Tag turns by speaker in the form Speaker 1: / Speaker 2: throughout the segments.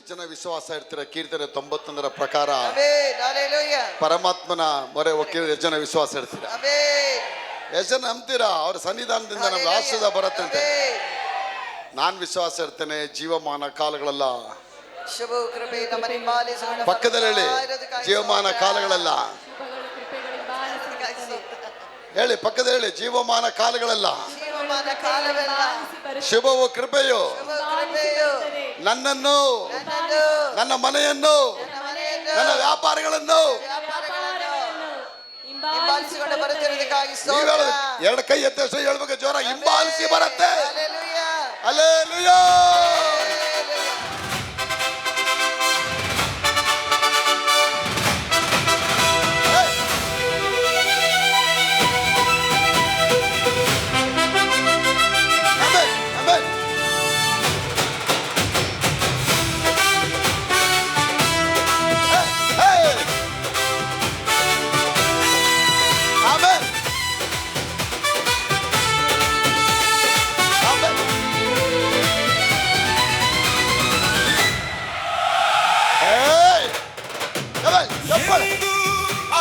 Speaker 1: ಎಷ್ಟು ಜನ ವಿಶ್ವಾಸ ಇರ್ತೀರ? ಕೀರ್ತನೆ 91 ಪ್ರಕಾರ
Speaker 2: ಆಮೆನ್. ಹಲ್ಲೆಲೂಯಾ.
Speaker 1: ಪರಮಾತ್ಮನ ಮೊರೆ ಹೋಗಿ ಎಷ್ಟು ಜನ ವಿಶ್ವಾಸ ಇರ್ತೀರ?
Speaker 2: ಆಮೆನ್.
Speaker 1: ಎಷ್ಟು ಜನ ನಂಬ್ತೀರಾ? ಅವ್ರ ಸನ್ನಿಧಾನದಿಂದ ನಮ್ಗೆ ಆಶೀರ್ವಾದ ಬರುತ್ತಂತೆ. ನಾನು ವಿಶ್ವಾಸ ಇರ್ತೇನೆ. ಜೀವಮಾನ ಕಾಲಗಳೆಲ್ಲ
Speaker 2: ಶುಭ ಕೃಪೆ ನಮ್ಮನ್ನು ಹಿಂಬಾಲಿಸುವ
Speaker 1: ಪಕ್ಕದಲ್ಲಿ ಹೇಳಿ, ಜೀವಮಾನ ಕಾಲಗಳೆಲ್ಲ ಹೇಳಿ, ಪಕ್ಕದಲ್ಲಿ ಹೇಳಿ, ಜೀವಮಾನ ಕಾಲಗಳೆಲ್ಲ
Speaker 2: ಜೀವಮಾನ ಕಾಲವೆಲ್ಲ
Speaker 1: ಶುಭವು ಕೃಪೆಯು
Speaker 2: ಶುಭ ಕೃಪೆಯು
Speaker 1: ನನ್ನನ್ನು, ನನ್ನ ಮನೆಯನ್ನು, ನನ್ನ ವ್ಯಾಪಾರಗಳನ್ನು
Speaker 2: ಹಿಂಬಾಲಿಸಿಕೊಂಡು ಬರುತ್ತಿರುವುದಕ್ಕಾಗಿ
Speaker 1: ನೀವು
Speaker 2: ಸ್ತೋತ್ರ.
Speaker 1: ಎರಡು ಕೈ ಎತ್ತಷ್ಟು ಹೇಳ್ಬೇಕು, ಜೋರ ಹಿಂಬಾಲಿಸಿ ಬರುತ್ತೆ.
Speaker 2: ಹಲ್ಲೆಲೂಯಾ.
Speaker 1: ಹಲ್ಲೆಲೂಯಾ.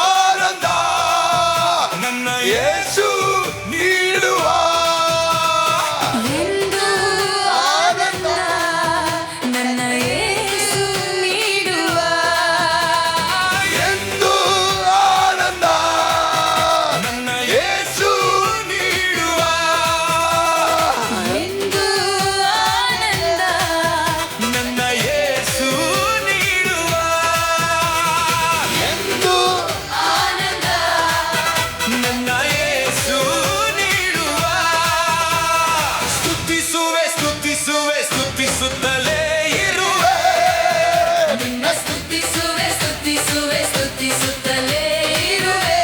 Speaker 1: ಆನಂದ ನನ್ನ ಯೇಸು ನೀಡುವ
Speaker 3: ಎಂದು ಆನಂದ ನನ್ನ ಯೇಸು ನೀಡುವ
Speaker 1: ಎಂದು ಆನಂದ ನನ್ನ ಯೇಸು ನೀಡುವ
Speaker 3: ಎಂದು ಆನಂದ
Speaker 1: ನನ್ನ ಯೇಸು ನೀಡುವ ಎಂದು
Speaker 3: ಆನಂದ
Speaker 1: ನನ್ನ ಯೇಸು ನೀಡುವ ಸ್ತುತಿಸುವೆ ಸ್ತುತಿಸುವೆ ಸ್ತುತಿಸುತ್ತಲೇ ಇರುವೆ
Speaker 3: ನಿನ್ನ ಸ್ತುತಿಸುವೆ ಸ್ತುತಿಸುವೆ ಸ್ತುತಿಸುತ್ತಲೇ ಇರುವೆ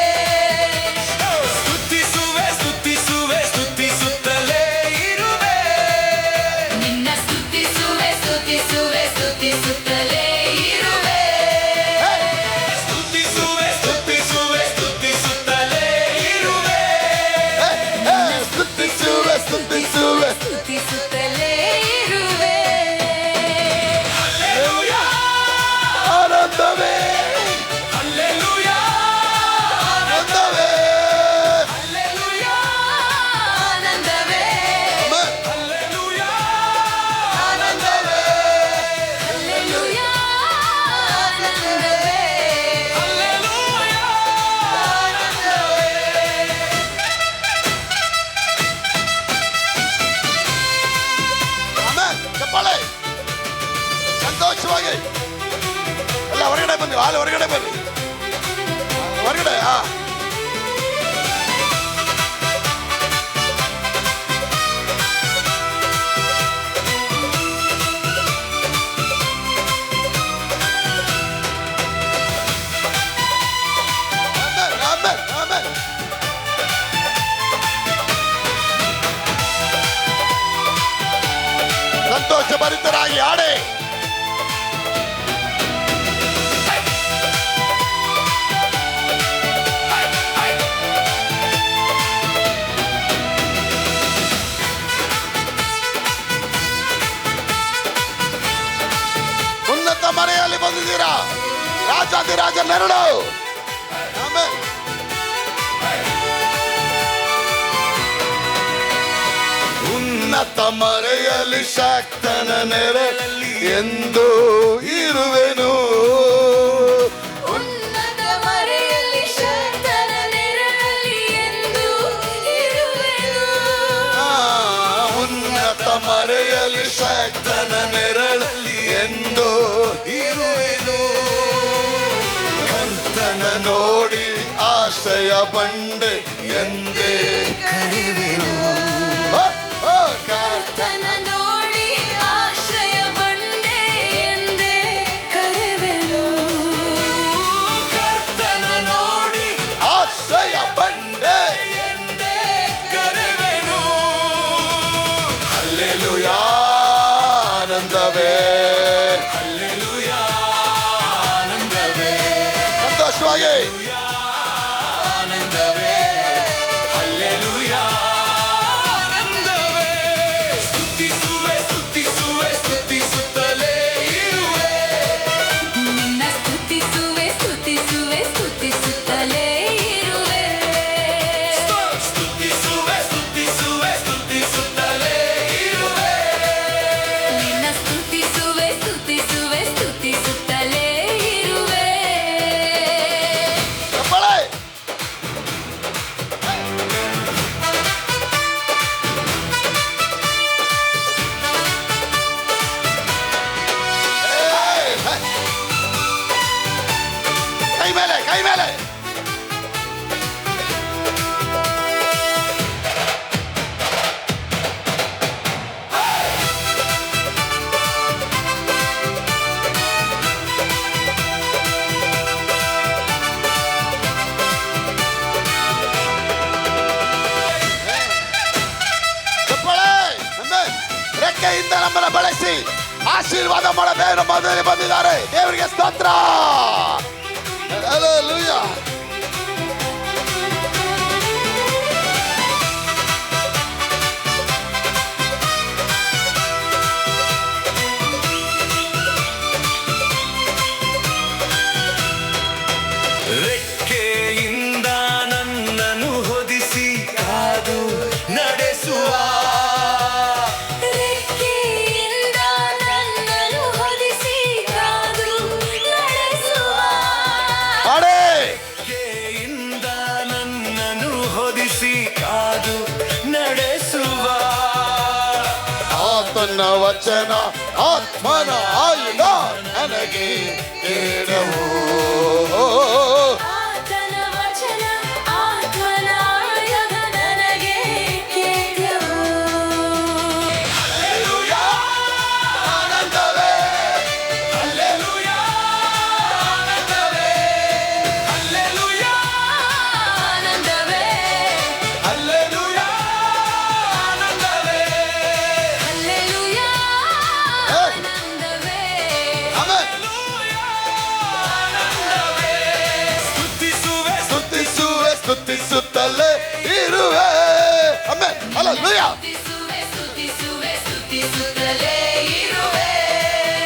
Speaker 1: ಸ್ತುತಿಸುವೆ ಸ್ತುತಿಸುವೆ ಸ್ತುತಿಸುತ್ತಲೇ ಇರುವೆ
Speaker 3: ನಿನ್ನ ಸ್ತುತಿಸುವೆ ಸ್ತುತಿಸುವೆ ಸ್ತುತಿಸುತ್ತಲೇ ಇರುವೆ
Speaker 1: ಸ್ತುತಿಸುವೆ ಸ್ತುತಿಸುವೆ ಸ್ತುತಿಸುತ್ತಲೇ ಇರುವೆ ಸ್ತುತಿಸುವೆ ಸ್ತುತಿಸುವೆ
Speaker 3: ಸ್ತುತಿಸುತ್ತಲೇ ಇರುವೆ
Speaker 1: ಹಲ್ಲೆಲೂಯಾ ಆನಂದವೇ ಹಲ್ಲೆಲೂಯಾ ಆನಂದವೇ
Speaker 3: ಹಲ್ಲೆಲೂಯಾ ಆನಂದವೇ
Speaker 1: ಹಲ್ಲೆಲೂಯಾ ಆನಂದವೇ
Speaker 3: ಹಲ್ಲೆಲೂಯಾ ಆನಂದವೇ
Speaker 1: ಹಲ್ಲೆಲೂಯಾ ಆಮೆನ್. ಚಪ್ಪಾಳೆ. ಸಂತೋಷವಾಗಿ ಎಲ್ಲ ಹೊರಗಡೆ ಬನ್ನಿ, ಹಾಲು ಹೊರಗಡೆ ಬನ್ನಿ, ಹೊರಗಡೆ. Amen, amen, amen. ಸಂತೋಷ ಭರಿತರಾಗಿ ಆಡಿ. ಉನ್ನತ ಮನೆಯಲ್ಲಿ ಬಂದಿದ್ದೀರಾ, ರಾಜಾಧಿರಾಜ ನೆರಳು. ಆಮೆನ್. ಉನ್ನತ ಮರೆಯಲ್ಲಿ ಶಕ್ತನ ನೆರಳಲ್ಲಿ ಎಂದು ಇರುವೆನು.
Speaker 3: ಉನ್ನತ ಮರೆಯಲ್ಲಿ ಶಕ್ತನ ನೆರಳಲ್ಲಿ ಎಂದು ಇರುವೆನು
Speaker 1: ಉನ್ನತ ಮರೆಯಲ್ಲಿ ಶಕ್ತನ ನೆರಳಲ್ಲಿ ಎಂದು ಇರುವೆನು. ಕರ್ತನ ನೋಡಿ ಆಶ್ರಯ ಬಂಡೆ ಎಂದೇ ಕರೆವೆನು.
Speaker 3: ಕರ್ತನ ನೋಡಿ ಆಶ್ರಯ ಬಂಡೆ ಎಂದೇ ಕರೆವೆನು
Speaker 1: ಕರ್ತನ ನೋಡಿ ಆಶ್ರಯ ಬಂಡೆ ಎಂದೇ ಕರೆವೆನು. ಹಲ್ಲೆಲೂಯಾ ಆನಂದವೇ ಹಲ್ಲೆಲೂಯಾ ಆನಂದವೇ. ಸಂತೋಷವಾಗಿ ಆನಂದವೇ ಹಲ್ಲೆಲೂಯಾ ಆನಂದವೇ. ಸ್ತುತಿಸುವೆ ಸ್ತುತಿಸುವೆ ಸ್ತುತಿಸುತ್ತಲೇ ಇರುವೆ ಆಶೀರ್ವಾದ ಮಾಡೋ ದೇವರ ಮಧ್ಯದಲ್ಲಿ ಬಂದಿದ್ದಾರೆ. ದೇವರಿಗೆ ಸ್ತೋತ್ರ. ಹಲ್ಲೆಲೂಯಾ.
Speaker 4: ರೆಕ್ಕೆಯಿಂದ ನನ್ನನ್ನು ಹೊದಿಸಿ ಕಾದು ನಡೆಸುವ,
Speaker 3: ರೆಕ್ಕೆಯಿಂದ ನನ್ನನ್ನು ಹೊದಿಸಿ ಕಾದು ನಡೆಸುವ,
Speaker 4: ರೆಕ್ಕೆಯಿಂದ ನನ್ನನ್ನು ಹೊದಿಸಿ ಕಾದು ನಡೆಸುವ.
Speaker 1: ಆತನ ವಚನ ಆತ್ಮನ ಆಯುಧ ನನಗೆ ಕೇಳವು.
Speaker 3: ಆತನ ವಚನ ಆತ್ಮನ ಆಯುಧ ನನಗೆ ಕೇಳವು.
Speaker 4: ಹಲ್ಲೆಲೂಯಾ,
Speaker 1: ಆನಂದವೇ,
Speaker 4: ಹಲ್ಲೆಲೂಯಾ, ಆನಂದವೇ, ಹಲ್ಲೆಲೂಯಾ,
Speaker 3: ಆನಂದವೇ,
Speaker 4: ಹಲ್ಲೆಲೂಯಾ, ಆನಂದವೇ.
Speaker 3: ಹಲ್ಲೆಲೂಯಾ, ಆನಂದವೇ.
Speaker 1: ಆಮೆನ್.
Speaker 4: ಸ್ತುತಿಸುವೆ,
Speaker 1: ಸ್ತುತಿಸುವೆ, ಸ್ತುತಿಸುತ್ತಲೇ ಇರುವೆ. ಆಮೆನ್. ಹಲ್ಲೆಲೂಯಾ.
Speaker 3: ಸ್ತುತಿಸುವೆ, ಸ್ತುತಿಸುವೆ, ಸ್ತುತಿಸುತ್ತಲೇ ಇರುವೆ.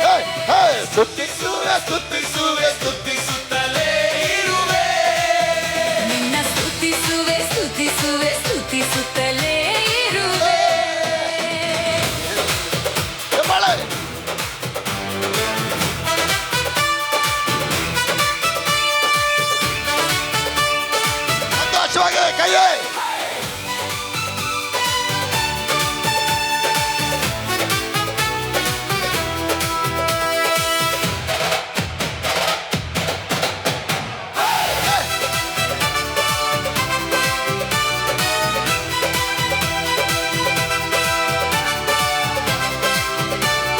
Speaker 1: ಹೇ, ಹೇ, ಸ್ತುತಿಸುವೆ, ಸ್ತುತಿಸುವೆ,
Speaker 4: ಸ್ತುತಿಸುತ್ತಲೇ ಇರುವೆ.
Speaker 3: ನಿನ್ನ ಸ್ತುತಿಸುವೆ, ಸ್ತುತಿಸುವೆ, ಸ್ತುತಿಸುತ್ತಲೇ ಇರುವೆ.
Speaker 1: ಮಳೆ. ಸಂತೋಷವಾಗಿ ಕೈಯೇ.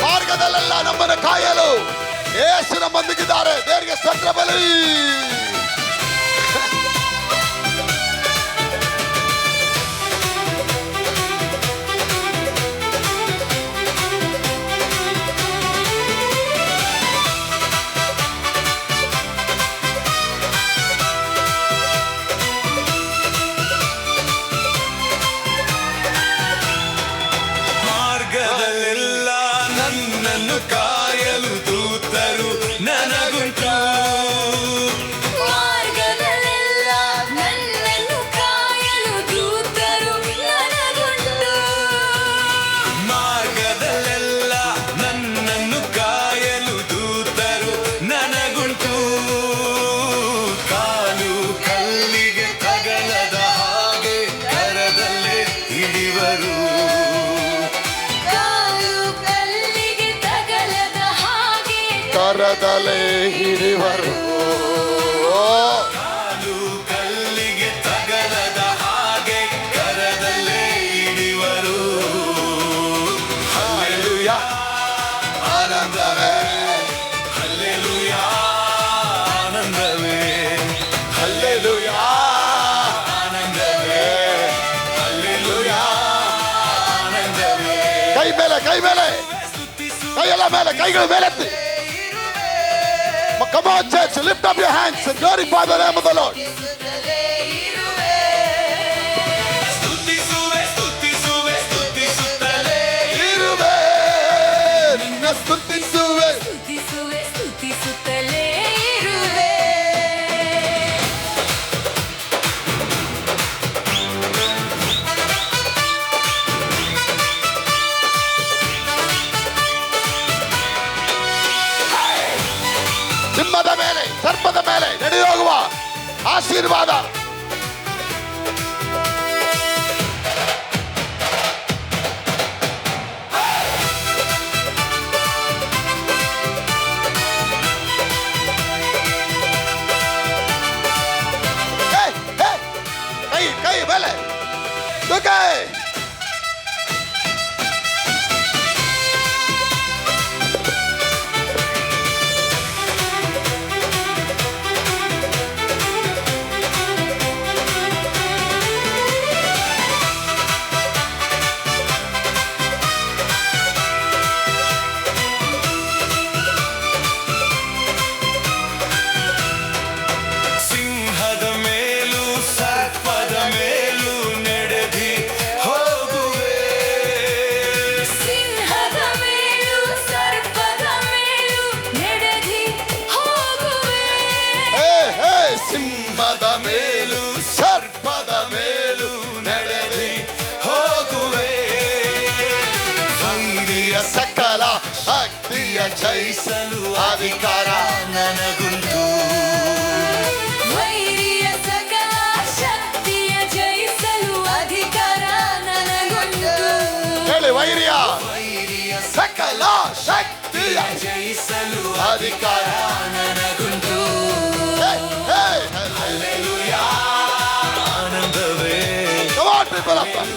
Speaker 1: ಮಾರ್ಗದಲ್ಲೆಲ್ಲ ನಮ್ಮನ್ನು ಕಾಯಲು ಯೇಸು ನಮ್ಮೊಂದಿಗಿದ್ದಾರೆ. ದೇವರಿಗೆ ಸ್ತೋತ್ರ ಬಲಿ.
Speaker 4: ಮಾರ್ಗದಲ್ಲೆಲ್ಲ ನನ್ನನ್ನು ಕಾಯಲು ದೂತರು ನನಗುಂಟು.
Speaker 3: ಮಾರ್ಗದಲ್ಲೆಲ್ಲ ನನ್ನನ್ನು ಕಾಯಲು ದೂತರು ನನಗುಂಟು.
Speaker 4: ಮಾರ್ಗದಲ್ಲೆಲ್ಲ ನನ್ನನ್ನು ಕಾಯಲು ದೂತರು ನನಗುಂಟು. ಕಾಲು ಕಲ್ಲಿಗೆ ತಗಲದ ಹಾಗೆ ಕರದಲ್ಲೇ ಹಿಡಿವರು.
Speaker 3: ಕಾಲು ಕಲ್ಲಿಗೆ ತಗಲದ ಹಾಗೆ
Speaker 1: ಕರದಲೇ ಹಿಡಿವರು.
Speaker 4: ಕಾಲು ಕಲ್ಲಿಗೆ ತಗಲದ ಹಾಗೆ ಕರದಲ್ಲೇ ಹಿಡಿವರು. ಹಲ್ಲೆಲೂಯಾ,
Speaker 1: ಆನಂದವೇ,
Speaker 4: ಹಲ್ಲೆಲೂಯಾ, ಆನಂದವೇ,
Speaker 1: ಹಲ್ಲೆಲೂಯಾ,
Speaker 4: ಆನಂದವೇ, ಹಲ್ಲೆಲೂಯಾ, ಆನಂದವೇ.
Speaker 1: ಕೈ ಮೇಲೆ, ಕೈ ಮೇಲೆ, ಕೈ ಎಲ್ಲ ಮೇಲೆ, ಕೈಗಳು ಮೇಲೆತ್ತಿ. Come on, church, lift up your hands and glorify the name of the Lord.
Speaker 3: ಸ್ತುತಿಸುತ್ತಲೇ ಇರುವೆ.
Speaker 4: ಸ್ತುತಿಸುವೆ, ಸ್ತುತಿಸುವೆ, ಸ್ತುತಿಸುತ್ತಲೇ
Speaker 1: ಇರುವೆ, ನಿನ್ನ ಸ್ತುತಿಸುವೆ.
Speaker 3: ಸ್ತುತಿಸುವೆ, ಸ್ತುತಿಸುತ್ತಲೇ ಇರುವೆ.
Speaker 1: ಸಿಂಹದ ಮೇಲೆ, ಸರ್ಪದ ಮೇಲೆ ನಡೆಯೋಗುವ ಆಶೀರ್ವಾದ. ಹೇ, ಹೇ, ಕೈ ಕೈ ಮೇಲೆ ತೂಕೆ.
Speaker 4: ಜಯಿಸಲು ಅಧಿಕಾರ ನನಗುಂಟು.
Speaker 3: ವೈರಿಯ ಸಕಲ ಶಕ್ತಿಯ ಜಯಿಸಲು ಅಧಿಕಾರ ನನಗುಂಟು.
Speaker 1: ಹೇಳಿ, ವೈರಿಯ
Speaker 4: ವೈರಿಯ
Speaker 1: ಸಕಲ ಶಕ್ತಿಯ
Speaker 4: ಜಯಿಸಲು
Speaker 1: ಅಧಿಕಾರ.
Speaker 4: ನನಗುಂಟು.
Speaker 1: Hey, hey,
Speaker 4: ಹಲ್ಲೆಲೂಯಾ ಆನಂದವೇ,
Speaker 1: come on, people of God.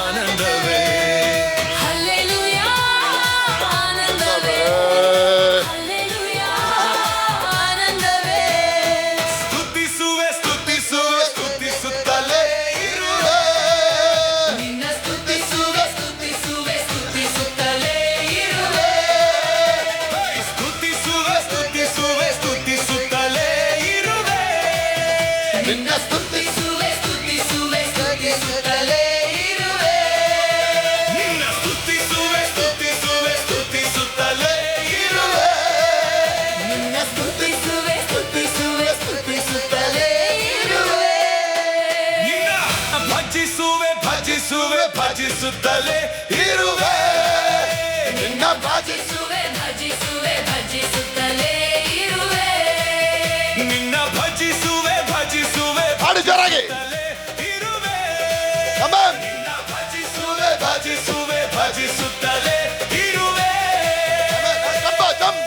Speaker 4: ಆನಂದವೇ,
Speaker 3: ಹಲ್ಲೆಲೂಯಾ ಆನಂದವೇ, ಹಲ್ಲೆಲೂಯಾ ಆನಂದವೇ.
Speaker 4: ಸ್ತುತಿಸುವೆ ಸ್ತುತಿಸುವೆ ಸ್ತುತಿಸುತ್ತಲೇ ಇರುವೆ.
Speaker 3: ನಿನ್ನ ಸ್ತುತಿಸುವೆ ಸ್ತುತಿಸುವೆ ಸ್ತುತಿಸುತ್ತಲೇ ಇರುವೆ.
Speaker 4: ಸ್ತುತಿಸುವೆ ಸ್ತುತಿಸುವೆ ಸ್ತುತಿಸುತ್ತಲೇ ಇರುವೆ.
Speaker 1: ನಿನ್ನ ಸ್ತುತಿ
Speaker 3: ಸ್ತುತಿಸುವೆ ಸ್ತುತಿಸುವೆ ಸ್ತುತಿಸುತ್ತಲೇ ಇರುವೆ.
Speaker 4: ನಿನ್ನ ಸ್ತುತಿಸುವೆ ಸ್ತುತಿಸುವೆ ಸ್ತುತಿಸುತ್ತಲೇ ಇರುವೆ.
Speaker 3: ನಿನ್ನ ಸ್ತುತಿಸುವೆ ಸ್ತುತಿಸುವೆ ಸ್ತುತಿಸುತ್ತಲೇ ಇರುವೆ.
Speaker 4: ನಿನ್ನ ಭಜಿಸುವೆ ಭಜಿಸುವೆ ಭಜಿಸುತ್ತಲೇ ಇರುವೆ.
Speaker 1: ನಿನ್ನ ಬಾಜಿ
Speaker 3: ಭಜಿಸುವೆ ಭಜಿಸುವೆ ಭಜಿಸುತ್ತಲೇ ಇರುವೆ.
Speaker 4: ನಿನ್ನ ಭಜಿಸುವೆ ಭಜಿಸುವೆ
Speaker 1: ಹಾಡು ಜೋರಾಗಿ.
Speaker 4: ಭಜಿಸುತ್ತಲೇ ಇರುವೆ.
Speaker 1: Come on.
Speaker 4: ನಿನ್ನ ಭಜಿಸುವೆ ಭಜಿಸುವೆ ಭಜಿಸುತ್ತಲೇ ಇರುವೆ.
Speaker 1: Jump, jump.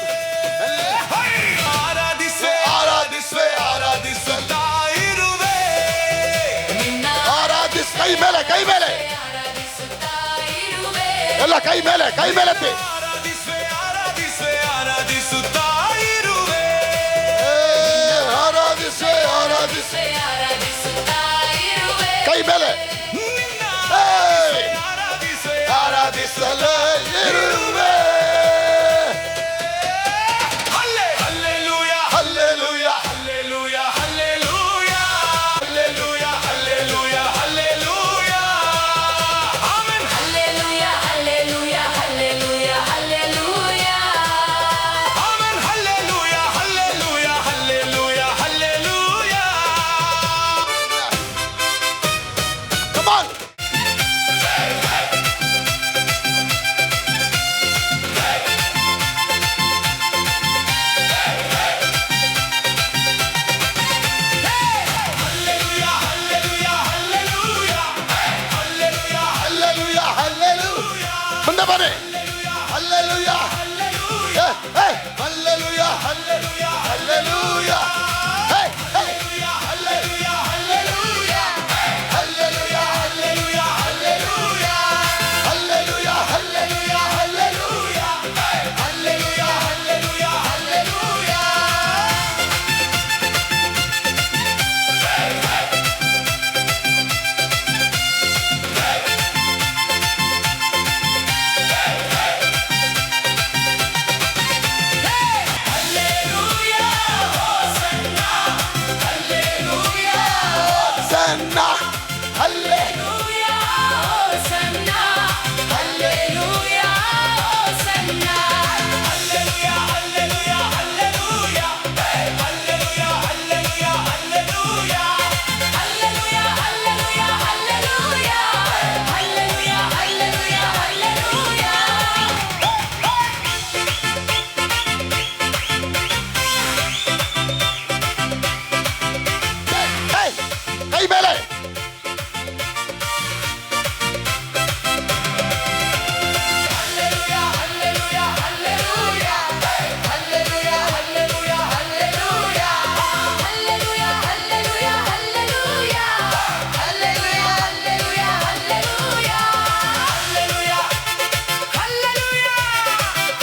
Speaker 4: ಆರಾಧಿಸುವೆ ಆರಾಧಿಸುವೆ ಆರಾಧಿಸುತ್ತಾ ಇರುವೆ.
Speaker 3: ನಿನ್ನ
Speaker 1: ಆರಾಧಿಸ್, ಕೈ ಮೇಲೆ, ಕೈ ಮೇಲೆ,
Speaker 3: ಆರಾಧಿಸುತ್ತಾ ಇರುವೆ.
Speaker 1: ಎಲ್ಲ ಕೈ ಮೇಲೆ, ಕೈ ಮೇಲೆ ಎತ್ತಿ.
Speaker 4: ಆರಾಧಿಸುವೆ ಆರಾಧಿಸುವೆ ಆರಾಧಿಸುತ್ತಾ ಇರುವೆ.
Speaker 1: ಆರಾಧಿಸೆ, ಆರಾಧಿಸೆ,
Speaker 3: ಆರಾಧಿಸುತ್ತಾ ಇರುವೆ.
Speaker 1: ಕೈ ಮೇಲೆ.
Speaker 4: ನಿನ್ನ
Speaker 1: Hey.
Speaker 4: ಆರಾಧಿಸುವೆ
Speaker 1: ಆರಾಧಿಸಲೇ ಇರುವೆ.
Speaker 4: Hallelujah
Speaker 1: hallelujah,
Speaker 4: hallelujah hallelujah hallelujah hallelujah hallelujah. Amen.
Speaker 3: Hallelujah hallelujah hallelujah hallelujah.
Speaker 4: Amen. Hallelujah hallelujah hallelujah hallelujah.
Speaker 1: come on.
Speaker 4: Hallelujah hallelujah hallelujah hallelujah
Speaker 1: hallelujah, hallelujah. ಮುಂದೆ ಬನ್ನಿ. Hallelujah, hey, hey. Hallelujah,
Speaker 4: hallelujah
Speaker 1: hallelujah. Hey, hey.
Speaker 4: Hallelujah hallelujah
Speaker 1: hallelujah,
Speaker 4: hallelujah hallelujah
Speaker 1: hallelujah, hallelujah, hallelujah.
Speaker 4: Hallelujah hallelujah hallelujah. Hallelujah hosanna hallelujah
Speaker 1: ಸನ್ನ, ಹಲ್ಲೆ,
Speaker 3: hallelujah hosanna hallelujah hosanna.
Speaker 4: Hallelujah hallelujah hallelujah hallelujah hallelujah hallelujah.
Speaker 3: Hallelujah hallelujah hallelujah hallelujah hallelujah hallelujah.
Speaker 1: ಹೇ, ಕೈ ಮೇಲೆ.
Speaker 4: Hallelujah hallelujah hallelujah hallelujah hallelujah hallelujah.
Speaker 3: Hallelujah hallelujah hallelujah hallelujah hallelujah hallelujah.
Speaker 4: Hallelujah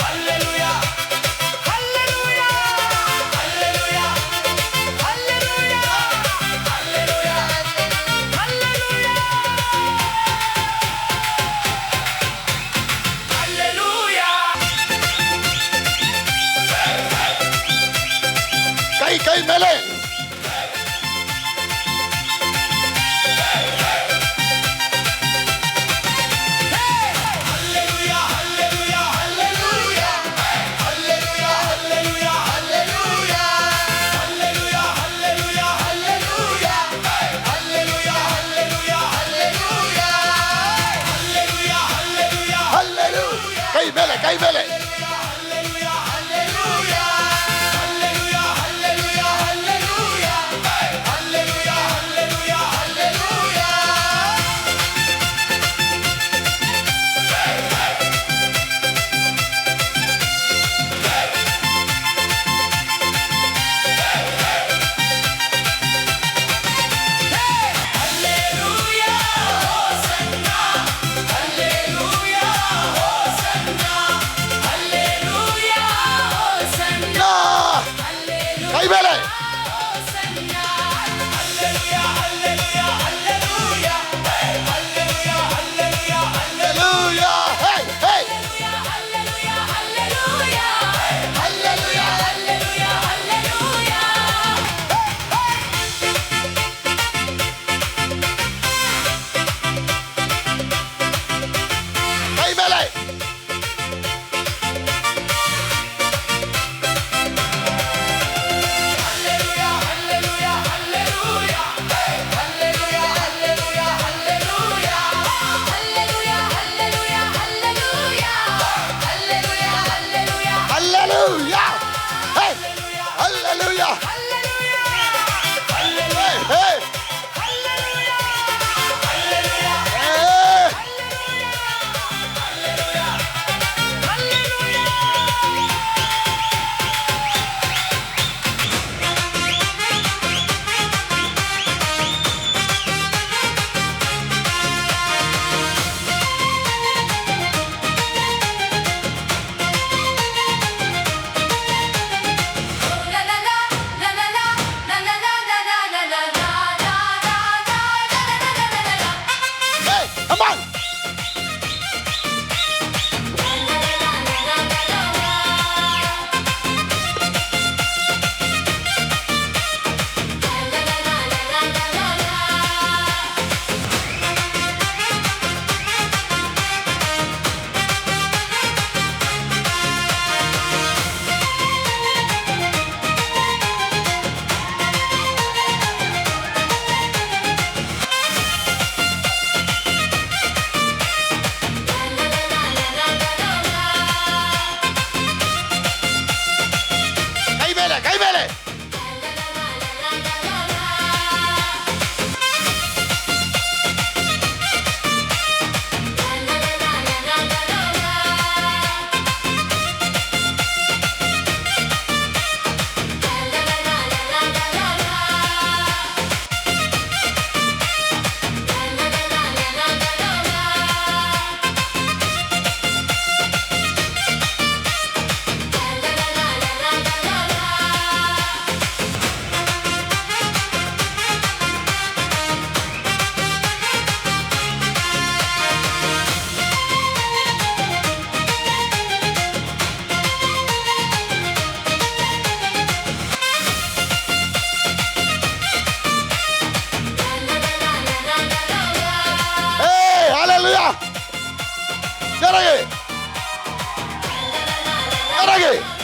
Speaker 4: hallelujah hallelujah hallelujah hallelujah hallelujah hallelujah hallelujah.
Speaker 1: ಕೈ, ಕೈ ಮೇಲೆ.
Speaker 4: Hallelujah hallelujah hallelujah hallelujah hallelujah hallelujah hallelujah hallelujah hallelujah hallelujah hallelujah hallelujah hallelujah hallelujah
Speaker 1: hallelujah. ಕೈ ಮೇಲೆ, ಕೈ ಮೇಲೆ. Hallelujah. Hey. Hallelujah. Hey. Hey. Hey, come on. ಕೈ ಮೇಲೆ Hallelujah. Get